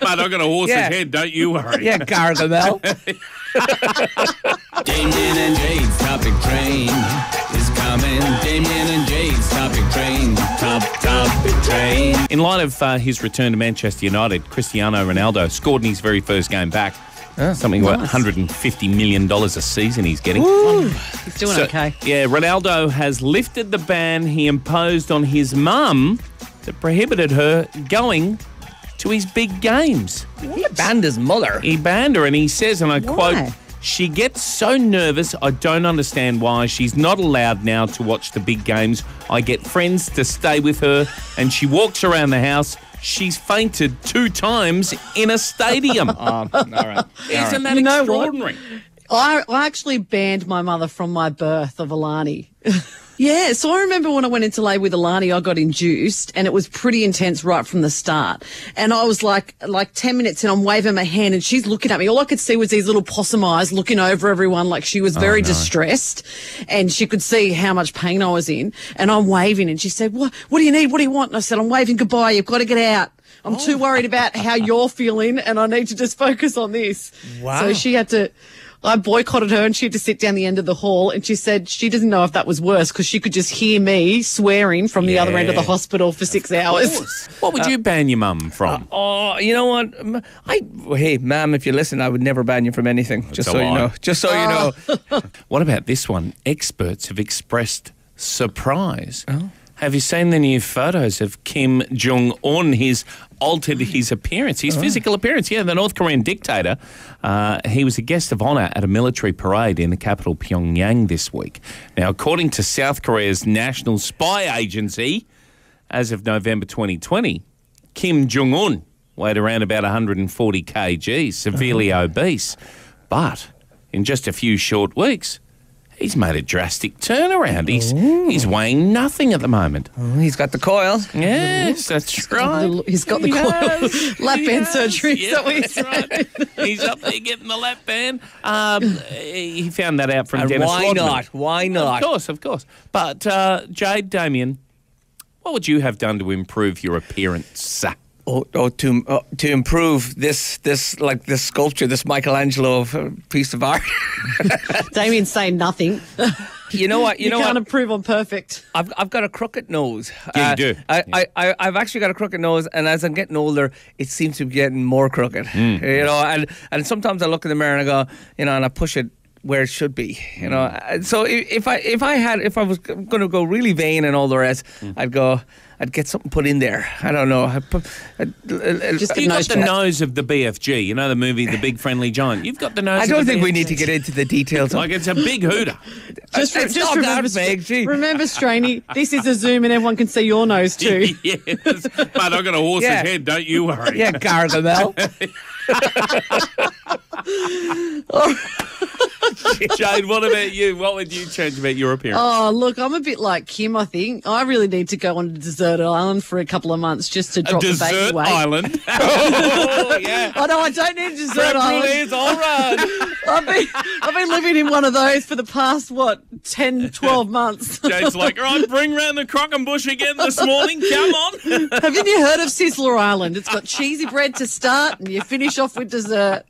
But I've got a horse's head, don't you worry. Yeah, Gargamel. Damien and Jade's topic train is coming. Damien and Jade's topic train. Topic train. In light of his return to Manchester United, Cristiano Ronaldo scored in his very first game back. Something like $150 million a season he's getting. Ooh, he's doing okay. Yeah, Ronaldo has lifted the ban he imposed on his mum that prohibited her going to his big games. He banned his mother. He banned her, and he says, and I Why? quote, "She gets so nervous, I don't understand why. She's not allowed now to watch the big games. I get friends to stay with her, and she walks around the house. She's fainted 2 times in a stadium." All right. Isn't that You know what? extraordinary? I actually banned my mother from my birth of Alani. Yeah, so I remember when I went into labour with Alani, I got induced, and it was pretty intense right from the start. And I was like 10 minutes in, I'm waving my hand, and she's looking at me. All I could see was these little possum eyes looking over everyone, like she was very distressed, and she could see how much pain I was in. And I'm waving, and she said, "What do you need? What do you want?" And I said, "I'm waving goodbye. You've got to get out. I'm too worried about how you're feeling, and I need to just focus on this." Wow. So she had to... I boycotted her, and she had to sit down the end of the hall, and she said she doesn't know if that was worse because she could just hear me swearing from the other end of the hospital for 6 hours. What would you ban your mum from? Oh, you know what? Hey, ma'am, if you listen, I would never ban you from anything. Just so you know. Just so you know. What about this one? Experts have expressed surprise. Oh. Have you seen the new photos of Kim Jong-un? He's altered his appearance, his physical appearance. Yeah, the North Korean dictator. He was a guest of honour at a military parade in the capital Pyongyang this week. Now, according to South Korea's National Spy Agency, as of November 2020, Kim Jong-un weighed around about 140 kg, severely obese. But in just a few short weeks, he's made a drastic turnaround. He's weighing nothing at the moment. He's got the coil. Yes, that's right. He's got the coil. Lap band surgery. Yeah, Is that what you that's said? right. He's up there getting the lap band. He found that out from And Dennis why Rodman. not? Why not? Of course. But Jade, Damien, what would you have done to improve your appearance? To improve this sculpture, this Michelangelo piece of art. Damien's saying nothing. You know what? You can't improve on perfect. I've got a crooked nose. Yeah, you do. I've actually got a crooked nose, and as I'm getting older, it seems to be getting more crooked. You know, and sometimes I look in the mirror and I go, you know, and I push it where it should be, you know. So if I was going to go really vain and all the rest, I'd get something put in there. I don't know. Just You've got the nose of the BFG, you know, the movie The Big Friendly Giant. You've got the nose I of don't the think we BFG. need to get into the details. Like, it's a big hooter. Just It's not remember, that big, gee. remember, Straney, this is a Zoom and everyone can see your nose too. Yes, but I've got a horse's Yeah. head, don't you worry. Yeah, Gargamel. Jade, what about you? What would you change about your appearance? Oh, look, I'm a bit like Kim, I think. I really need to go on a desert island for a couple of months just to A drop the baby desert weight. island. Oh, yeah. Oh, no, I don't need a desert island. Please, all right. I've been living in one of those for the past, 10, 12 months. Jade's like, all right, bring round the Crockenbush again this morning. Come on. Haven't you heard of Sizzler Island? It's got cheesy bread to start and you finish off with dessert.